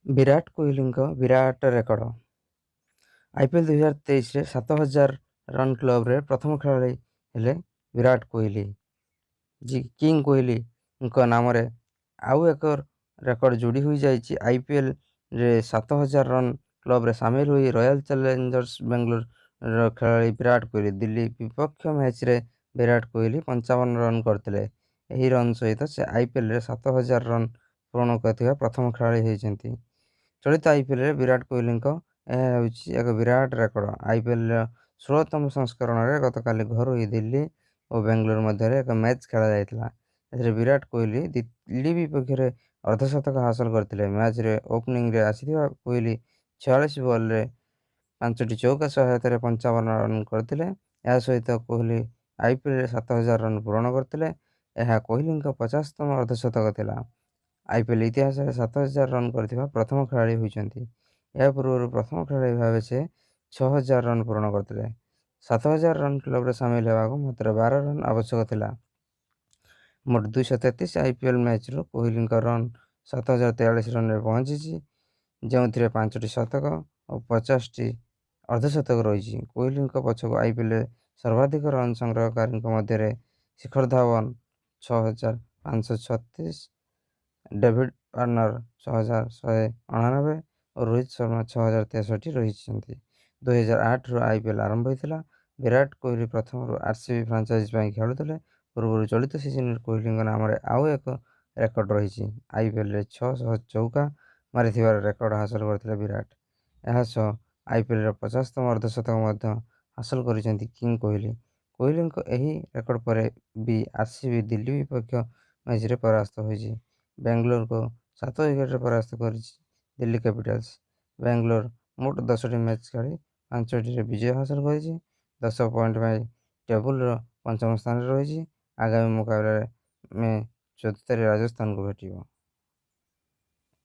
ବିରାଟ କୋହଲିଙ୍କ ବିରାଟ record. IPL 2023ରେ 7000 run କ୍ଲବରେ ପ୍ରଥମ ଖେଳାଳି ହେଲେ ବିରାଟ କୋହଲି। କିଙ୍ଗ କୋହଲିଙ୍କ ନାମରେ ଆଉ ଏକ ରେକର୍ଡ ଯୋଡ଼ି ହୋଇଯାଇଛି। ଆଇପିଏଲ୍ରେ 7000 ରନ୍ କ୍ଲବରେ ସାମିଲ ହୋଇ ରୟାଲ ଚ୍ୟାଲେଞ୍ଜର୍ସ ବେଙ୍ଗଲୋର ଖେଳାଳି ବିରାଟ କୋହଲି। ଦିଲ୍ଲୀ ବିପକ୍ଷ ମ୍ୟାଚ୍ରେ ବିରାଟ କୋହଲି 55 ରନ୍ କରିଥିଲେ। ଏହି ରନ୍ ସହିତ ସେ ଆଇପିଏଲ୍ରେ 7000 ରନ୍ ପୂରଣ କରିଥିବା ପ୍ରଥମ ଖେଳାଳି ହୋଇଛନ୍ତି। ଚଳିତ ଆଇପିଏଲ୍ରେ ବିରାଟ କୋହଲିଙ୍କ ଏହା ହେଉଛି ଏକ ବିରାଟ ରେକର୍ଡ। ଆଇପିଏଲ୍ର 16ତମ ସଂସ୍କରଣରେ ଗତକାଲି ଘରୋଇ ଦିଲ୍ଲୀ ଓ ବେଙ୍ଗଲୋର ମଧ୍ୟରେ ଏକ ମ୍ୟାଚ୍ ଖେଳାଯାଇଥିଲା। ଏଥିରେ ବିରାଟ କୋହଲି ଦିଲ୍ଲୀ ବିପକ୍ଷରେ ଅର୍ଦ୍ଧଶତକ ହାସଲ କରିଥିଲେ। ମ୍ୟାଚ୍ରେ ଓପନିଂରେ ଆସିଥିବା କୋହଲି 46 ବଲ୍ରେ 5ଟି ଚୌକା ସହାୟତାରେ 55 ରନ୍ କରିଥିଲେ। ଏହା ସହିତ କୋହଲି ଆଇପିଏଲ୍ରେ 7000 ରନ୍ ପୂରଣ କରିଥିଲେ। ଏହା କୋହଲିଙ୍କ 50ତମ ଅର୍ଦ୍ଧଶତକ ଥିଲା। ଆଇପିଏଲ୍ ଇତିହାସରେ 7000 ରନ୍ କରିଥିବା ପ୍ରଥମ ଖେଳାଳି ହୋଇଛନ୍ତି। ଏହା ପୂର୍ବରୁ ପ୍ରଥମ ଖେଳାଳି ଭାବେ ସେ 6000 ରନ୍ ପୂରଣ କରିଥିଲେ। 7000 ରନ୍ କ୍ଲବରେ ସାମିଲ ହେବାକୁ ମାତ୍ର 12 ରନ୍ ଆବଶ୍ୟକ ଥିଲା। ମୋଟ 233 ଆଇପିଏଲ୍ ମ୍ୟାଚ୍ରୁ କୋହଲିଙ୍କ ରନ୍ 7043 ରନ୍ରେ ପହଞ୍ଚିଛି, ଯେଉଁଥିରେ 5ଟି ଶତକ ଓ 50ଟି ଅର୍ଦ୍ଧଶତକ ରହିଛି। କୋହଲିଙ୍କ ପଛକୁ ଆଇପିଏଲ୍ରେ ସର୍ବାଧିକ ରନ୍ ସଂଗ୍ରହକାରୀଙ୍କ ମଧ୍ୟରେ ଶିଖର ଧାୱନ 6536, ଡେଭିଡ୍ ୱାର୍ଣ୍ଣର 6199 ଓ ରୋହିତ ଶର୍ମା 6063 ରହିଛନ୍ତି। 2008ରୁ ଆଇପିଏଲ୍ ଆରମ୍ଭ ହୋଇଥିଲା। ବିରାଟ କୋହଲି ପ୍ରଥମରୁ ଆରସିବି ଫ୍ରାଞ୍ଚାଇଜି ପାଇଁ ଖେଳୁଥିଲେ। ପୂର୍ବରୁ ଚଳିତ ସିଜନରେ କୋହଲିଙ୍କ ନାମରେ ଆଉ ଏକ ରେକର୍ଡ ରହିଛି। ଆଇପିଏଲ୍ରେ 600 ଚୌକା ମାରିଥିବାର ରେକର୍ଡ ହାସଲ କରିଥିଲେ ବିରାଟ। ଏହା ସହ ଆଇପିଏଲ୍ର 50ତମ ଅର୍ଦ୍ଧଶତକ ମଧ୍ୟ ହାସଲ କରିଛନ୍ତି କିଙ୍ଗ କୋହଲି। କୋହଲିଙ୍କ ଏହି ରେକର୍ଡ ପରେ ବି ଆରସିବି ଦିଲ୍ଲୀ ବିପକ୍ଷ ମ୍ୟାଚ୍ରେ ପରାସ୍ତ ହୋଇଛି। ବେଙ୍ଗଲୋରକୁ 7 ୱିକେଟରେ ପରାସ୍ତ କରିଛି ଦିଲ୍ଲୀ କ୍ୟାପିଟାଲ୍ସ। ବେଙ୍ଗଲୋର ମୋଟ 10ଟି ମ୍ୟାଚ୍ ଖେଳି 5ଟିରେ ବିଜୟ ହାସଲ କରିଛି। 10 ପଏଣ୍ଟ ପାଇଁ ଟେବୁଲର ପଞ୍ଚମ ସ୍ଥାନରେ ରହିଛି। ଆଗାମୀ ମୁକାବିଲାରେ ମେ 14 ରାଜସ୍ଥାନକୁ ଭେଟିବ।